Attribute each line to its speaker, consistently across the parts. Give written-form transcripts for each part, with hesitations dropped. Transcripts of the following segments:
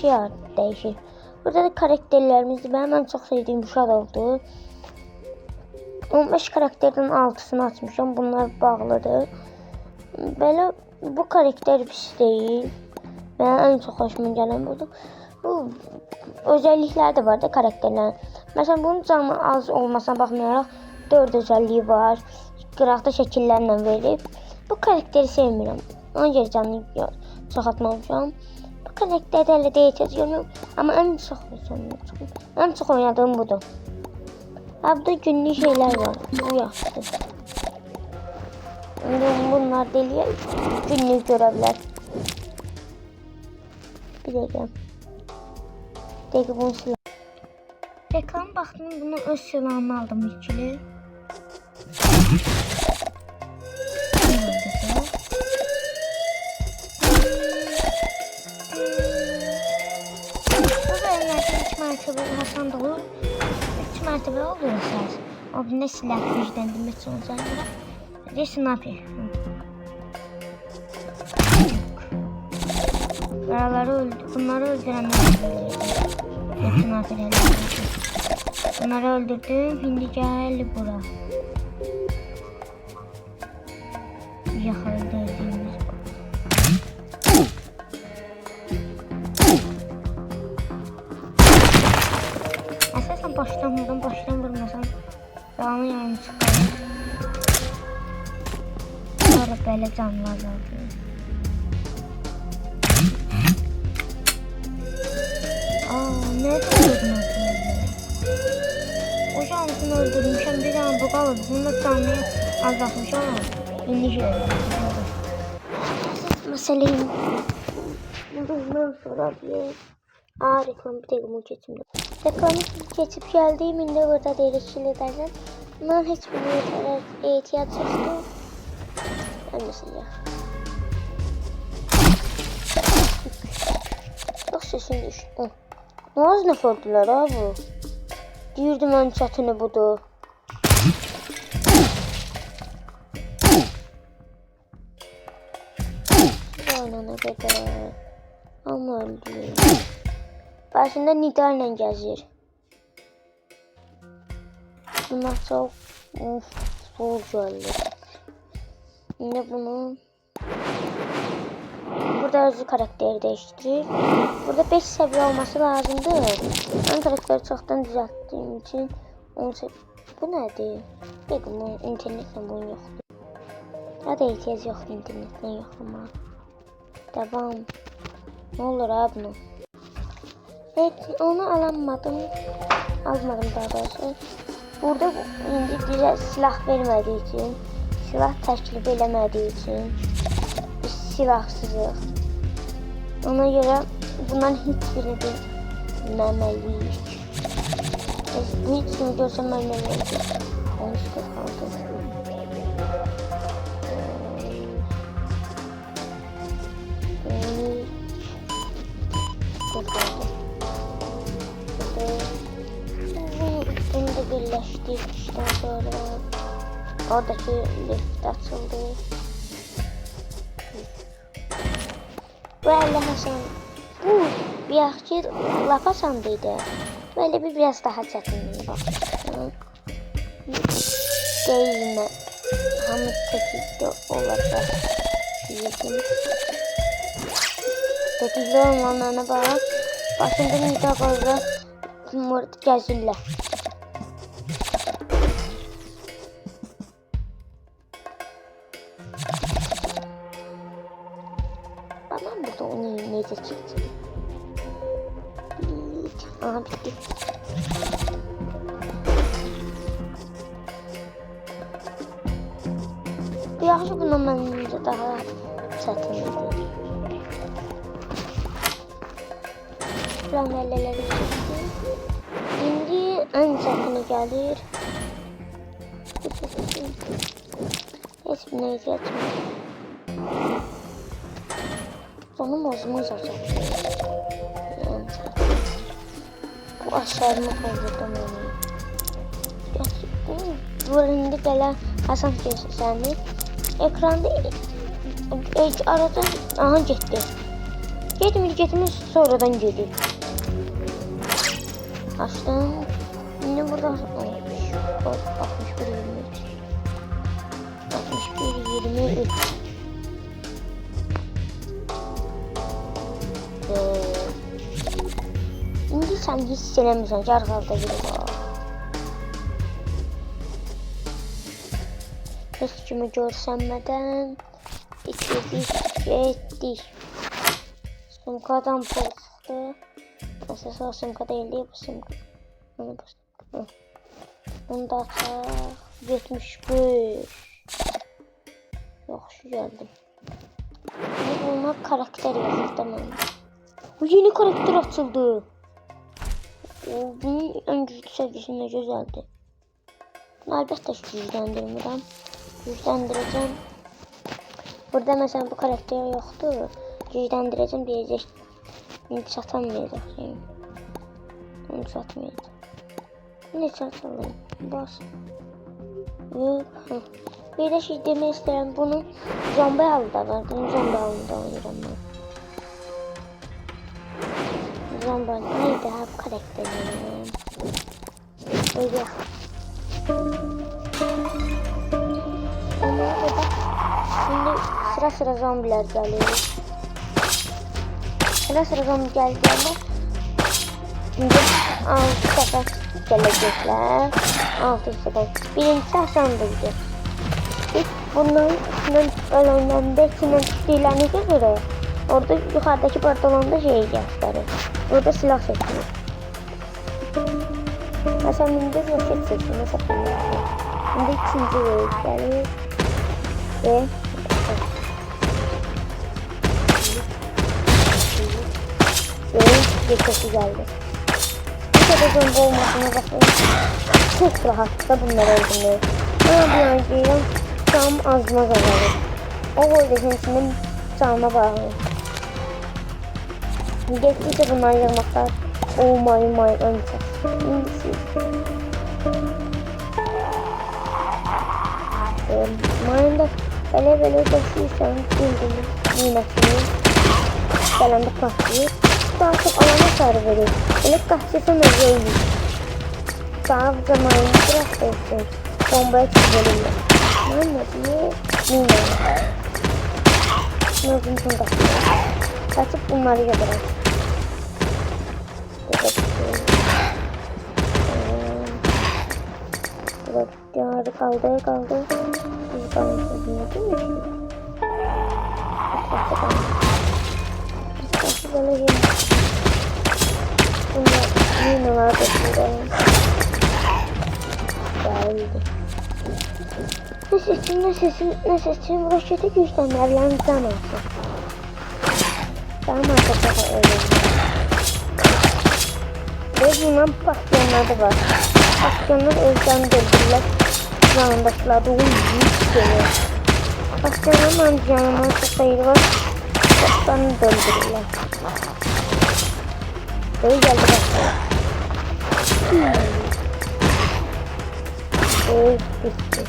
Speaker 1: şey değişir. Burada da karakterlerimizdir. Benim en çok sevdiğim Shadow'dur. 15 karakterden 6'sını açmışam. Bunlar bağlıdır. Böyle bu karakter pis değil. Benim en çok hoşuma gelen budur. Bu özellikler de var da karakterlerin. Mesela bunun canı az olmasına bakmayaraq 4 özelliği var. Qıraqda şəkillərlə verib. Bu karakteri sevmirəm. Ona görə canını çox atmamışam. Bu karakterde elə də ehtiyac görmürəm. Amma en çok oynadığım budur. Burada günlük şeyler var. Bu yaxşıdır. Bunlar deliye günlük görevler. Bir dakika. Bunu silah. Reklam baktım, bunu öz silahımı aldım ikili. Bu bölümlerde 3 mertebe Hasan dolu. 3 mertebe oluyor esas. O birinde silah güçlendirme için özellikle. Bir sniper. Bunları öldürenler. Hepsini hatırlayalım. Bunları öldürdüm. Şimdi gel bura. Yakaladı öldüğümüz. Esasen baştan vurmasam devamı yani çıkar. Sonra böyle canlar aldı. Ne öldürdün aslında? O şansını öldürmüşüm, bir tane bu kalır. Bunu da canlıya azaltmışım ama indi şey öldürdüm. Meseleyi bundan sonra bir reklam bir tek bunu geçimde. Reklamı geçip geldiğimde burada değişiklik ederler. Bunların hiçbir ihtiyaç yoktu. Ben mesela. Bak sesin düştü. Naz ne sordular ha bu? Deyirdim ön çatını budur. Oynana qədər. Amma öldü. Başında Nidar'la gəzir. Bunlar çok zor geldi. Yine bunu burada özü karakteri değiştirir. Burada 5 seviye olması lazımdı. Ben karakteri çoktan düzelttiğim için onu bu nedir? Dedim bu internetle bunu yoktu. Ya da ihtiyaç yoktu internetle yoklama. Devam. Ne olur abi bunu? Evet, onu alamadım daha doğrusu. Burada indi bize silah vermediği için, silah təklif eləmədiyi için biz silahsızıq. Ona göre bunların hiçbirini bilmeməliyik. Bu hiçbirini görsəməliyik. Onu işte kaldı. Bunu da birleştirdikten sonra oradaki lift açıldı. Böyle Hasan, bu bir akçı laf Hasan'daydı. Böyle biraz daha çetinliğine bakmıştım. Değme. Hamit tetikte olacak. Tetikli olmalarına bak. Başında nida koydu. Gəzirlər. Ben burada onu necə çəkəcəm? Aha, bitti. Yaxşı, bundan məncə daha çətindir. Planelleri çektim. Şimdi en çetini gelir. Hiçbirine ihtiyaç yok. Sonum bozmaz olacak. Bu aşağıma kaldırdım onu. Bu elinde gelen Hasan gösterdi. Ekranda arada aha gitti. Getmir sonradan gelir. Açtım. Yine burada 61 23. İndi sen hiss eləmirsən ki, arxada biri var. Heç kimi görsənmədən getdik. Sumkadan pul çıxdı. Əsas o sumka deyildi, bu sumka. Bunu da açaq. 71. Yaxşı gəldim. Buna karakter yazıq da mən. Bu yeni karakter açıldı. Bunun ən güclü sevgisi nə gözəldir. Əlbəttə ki, gücləndirmirəm. Gücləndirəcəm. Burada məsələn bu karakter yoxdur. Gücləndirəcəm deyəcək. İndi çatamayacaq. Onu çatmayacaq. Ne çatalım? Bas. Bir də şey demək istəyirəm. Bunun zombi halı da var. Bunun zombi halını da oynayıram mən. Zombi neydi ha bu karakterlerim? Öyle. Şimdi sıra zombiler geliyor. Sıra zombi geldiğinde şimdi 6 sefer gelecekler. 6 sefer. Birincisi Hasan'daydı. Bunların içinden balonlarında içinden çıktığlarınıza göre orada yukarıdaki pantolonda şeyi gösterir. Burada silah seçilir. Mesela şimdi roket seçilme seçilir. Şimdi ikinci wave gelir. Ve geçesi geldi. Bu kadar zombi olmasına bakın. Çok rahatlıkla bunları öldürmeyi. Ama bir önceyim tam azma zararı. O boydaki içinden canına bağlı. Geçtiyse bunları yırmaklar. Oh my öncesi. İngilizce. Mayında böyle koşuyorsan bildiğiniz minasını gelende patlıyor. Daha çok alana sarı veriyor. Böyle kaçırsan öyle. Daha zamanını biraz olsun. Bombaya çıkabilirler. Ne diye? Mina. Nazım son kaçıyor. Kaçıp bunları yapacağız. Hadi kaldı. Biz kalmışız değil mi? Nasıl böyle yemek? Bunlar yine var da burada. Geldi. Ne seçim? Roketi güçlenmelerini tanırsın. Tamam arkadaşlar öyle. Ve bunun pasyonları da var. Pasyonlar özden döndürürler. Yanındakiler de büyük geliyor. Pasyonların amcanından çok sayılı var. Pasyonları döndürürler. Böyle geldi pasyonlar. Bitti.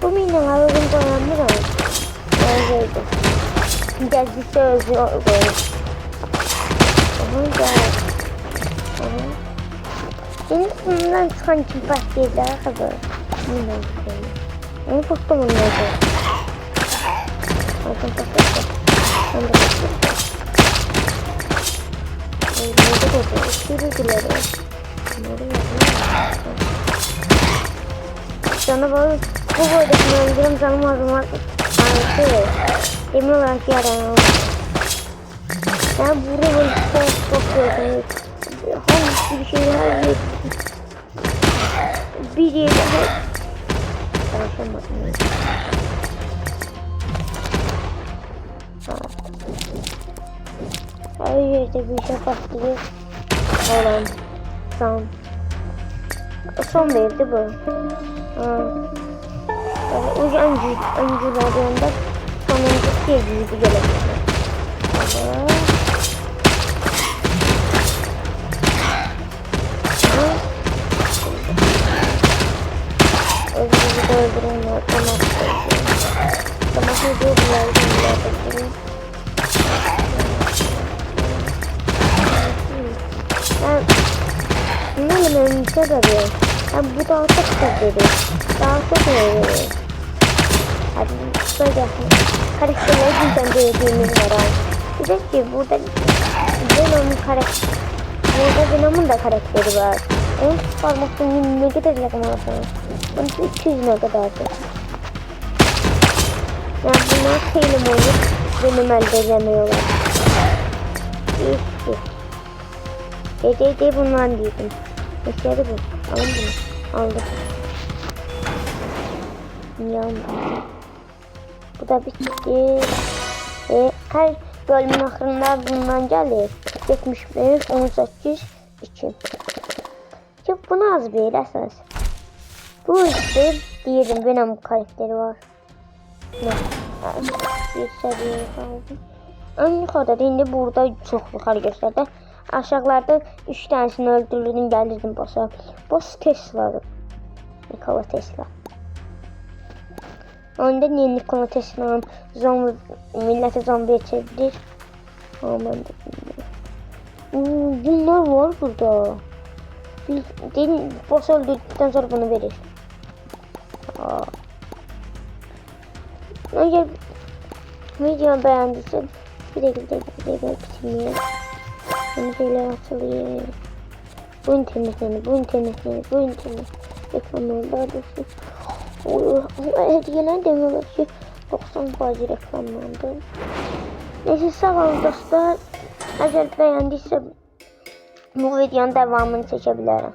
Speaker 1: Bu minalar uzun dayanmır ama. Öyleydi. Geldiyse özü böyle. Şimdi bundan çıkan kim partiydiler kadar. Onu tuttum onu neydi? Bakın patlattı. Onu da patlattı. Neydi koydu? Sürücüleri. Bunları yapıyor. Sana böyle bu boydakini öldürüm canım ağzıma emin olarak yaran oldu. Ya burada böyle çok gördüm. Hangisi bir şey her yer. Bir yerde konuşamadım. Her yerde bir şey patlıyor. Olan son verdi bu. O öncülerinde sonuncu sevgiliydi gelecek. Özgürlük öldürünler. Tamam hızlı bunları. Bilmiyorum bir şey arıyor. Bu daha çok sevdi. Daha çok sevdi. Hadi böyle karakterleri bizden geldiğimiz var abi. Diyecek ki burada Venom'un karakteri. Burada Venom'un da karakteri var. Onun parmaklarının ne kadar yakın olsun. Onun 200 ne kadar. Yani bunlar film olup Venom elde edemiyorlar. Gece bundan diyordum. Eşyadı bu. Alın bunu. Aldım. Yandım. Bu da bitti. Her bölümün axırında bundan gəlir. 75, 18, 2. Çok bunu az bir əsas. Bu işte diyelim Venom karakteri var. Ne? Bir seviye kaldı. En yukarıda indi burada çok yukarı gösterdi. Aşağılarda 3 tanesini öldürdüm geldim boss'a. Boss Tesla'dır. Nikola Tesla. Onda niye Nikola Tesla'nın zombi milleti zombiye çevirir? Aman da bunlar var burada. Boss öldürdükten sonra bunu verir. Eğer videomu beğendiysen bir dakika bitirmeye. Bunu şeyler atılıyor. Bu internet. Reklamlar daha doğrusu. Hediyeler demiyorlar ki 90% reklamlandı. Neyse sağ olun dostlar. Eğer beğendiyse bu videonun devamını çekebilirim.